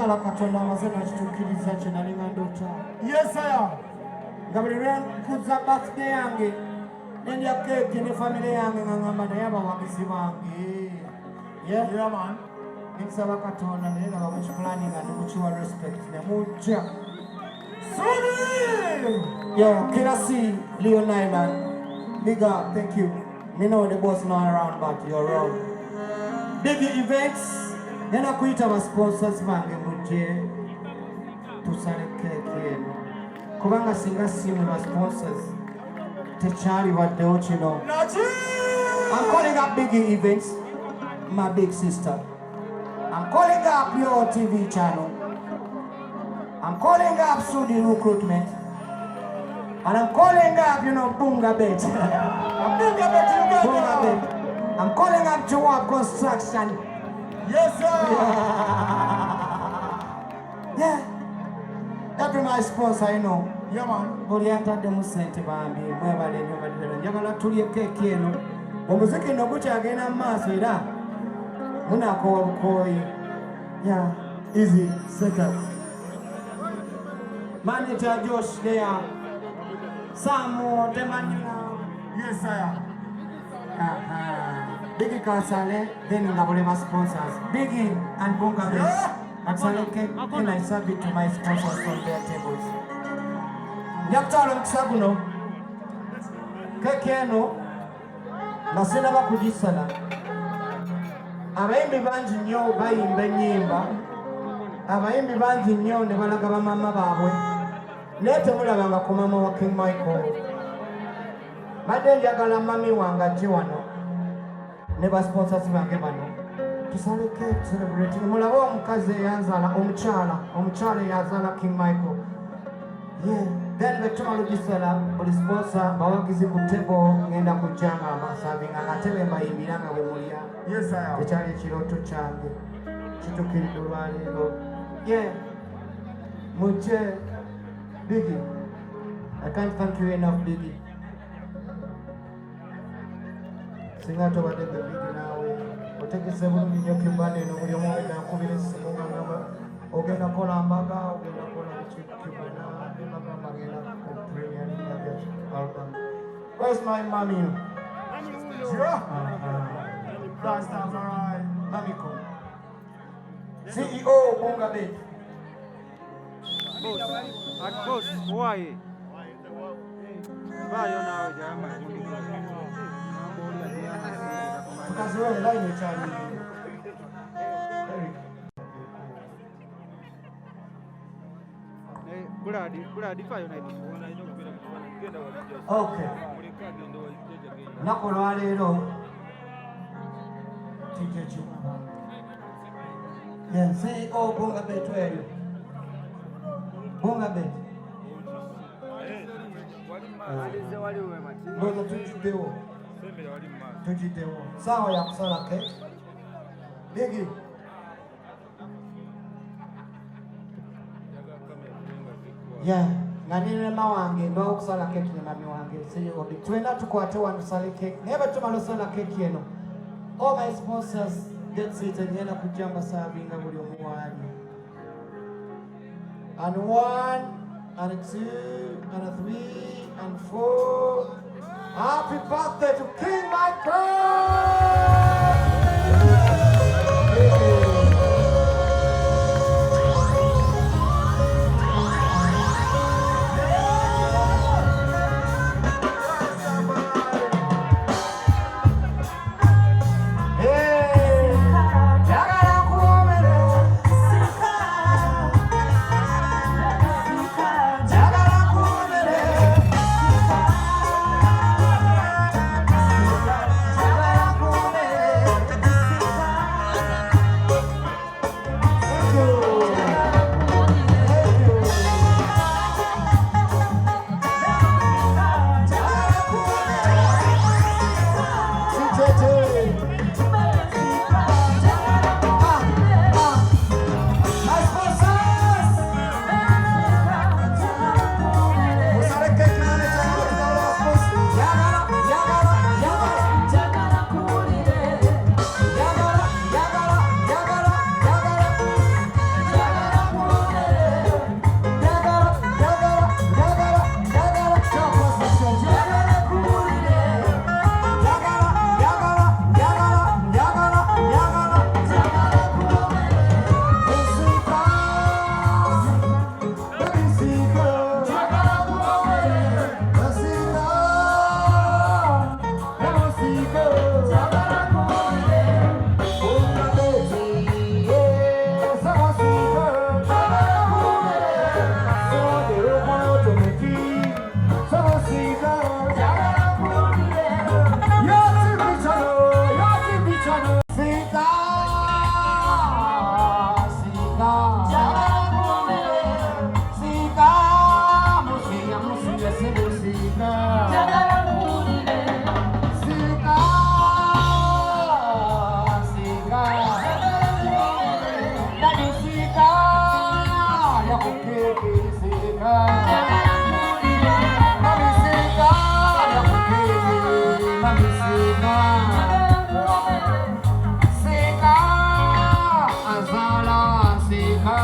njagala Katonda amaze nakitukkiriza kye nali nga ndoota. Yes, sir. Nga buli lwe nkuza birthday yange nendya keeki ne famire yange nga ngamba naye abawagizi bange. Yeah, man. Nsaba Katonda naye nga bamukipulani nga ndimukiwa respect ne mujja. Yeah, Kirasi, Leon Island. Big up, thank you. Me know the boss not around, but you're around. Big events. Then I quit our sponsors, man. Muje tusale keke. Kubanga singa simu na sponsors. Techari what they want you know. I'm calling up big events. My big sister. I'm calling up your TV channel. I'm calling up Sudi Recruitment. And I'm calling up, Bunga Bet. Bunga Bet, you got Bunga Bet. I'm calling up Jawab Construction. Yes, sir. Yeah. That's my sponsor, you know. Yeah, man. Bolianta de Musente Bambi, Mwebale, Yagala Tulia Kekeno. Omuziki no Bucha again and Masida. Munako Koi. Yeah. Easy. Second. Manager Josh there. Samo Demanila. Yes, sir. Biggie Kasale, then Nabolema sponsors. Biggie and Bunga Base. Actually, can I serve it to my sponsors on their tables? Nyaptalo Msaguno. Kekeno. Nasela bakujisala. Abayimbi bangi nnyo bayimba ennyimba. Abayimbi bangi nnyo ne balaga bamama baabwe. Naye temulabanga ku mama wa King Michael. Badde njagala mami wange ajje wano ne basponsors bange bano tusale cake celebrating. Mulabe omukazi eyanzaala omukyala eyazaala King Michael. Yeah. Then betumala gisala buli sponsor bawagizi ku table ngenda kujjanga abasavinga ngatebe mbayimbira nga bwe mulya. Yes, sir. Tekyali ekirooto kyange kituukiridde olwaleero. Yeah. Mujje Biggie. I can't thank you enough, Biggie. Singa tobadde Biggie naawe otegese bulungi nnyo Kimbane eno buli omu ogenda nkubira essimu nga ngamba ogenda kola mbaga ogenda kola Kibana nebagamba agenda ku Premier League album. Where's my mommy? Sure. That's alright. Mommy come. CEO Bunga Bet. Boss, why? Bayo now, Jama. Because we're online with Charlie. Okay. Nakola leero. TJ. Yeah, CEO Bunga Bet weyo. Bunga Bet. Ndoza tujiddewo. Saawa ya kusala cake. Biggie. Yeah, nga nirema wange ndo okusala cake ne mami wange. Siyobi. Twenda tukwate wano tusale cake. Naye tumala osala cake eno. All my sponsors get seated ngenda kujjamba saabinga buli omu waali. And 1, and 2, and 3, and 4. Happy birthday to King Michael! Sika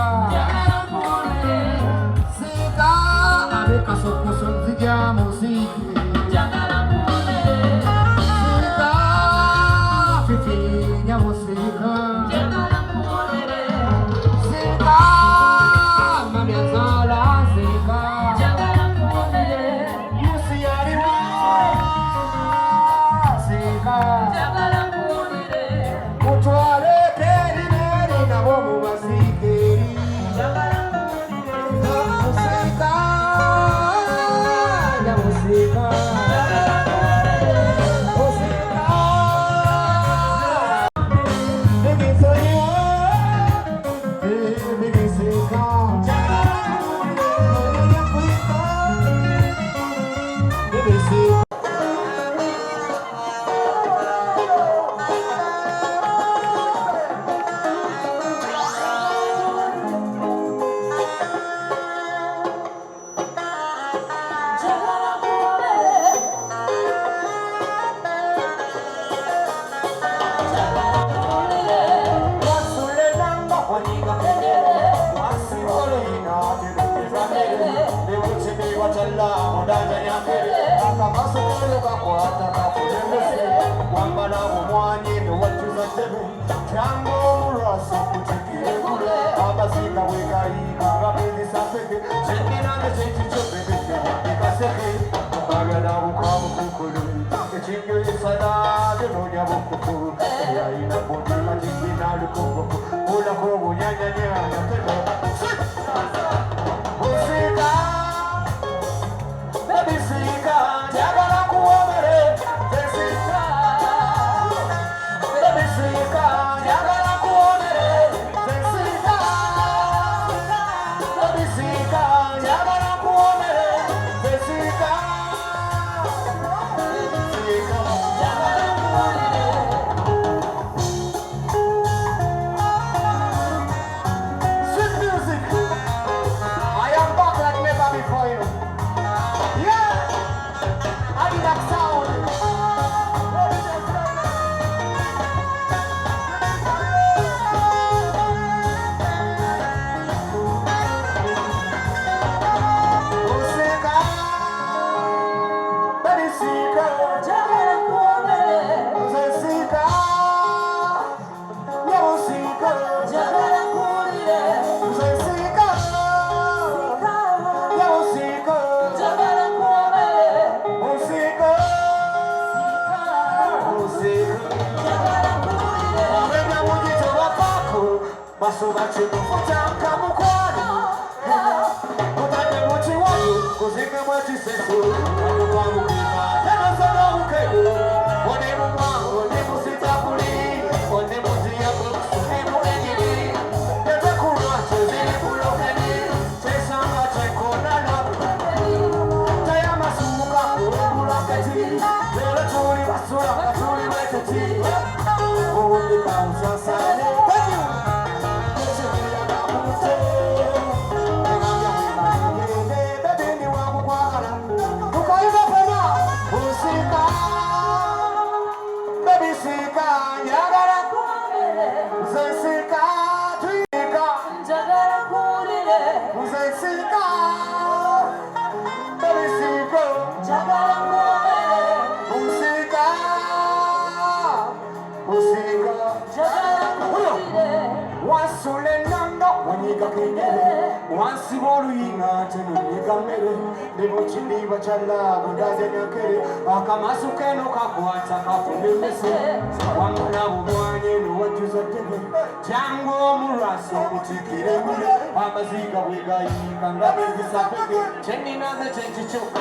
Sika Abeka soko sonziga musiki Sika Fifinya musika Sika Mamiazala Sika Musiariwa Sika Utwale keri neri na bomu masikeri Musika Ya musika Musika Bigi soyo Bigi sika Bigi sika Amaziga wiga yikanga bezi sapeke Cheni na the chenchi choke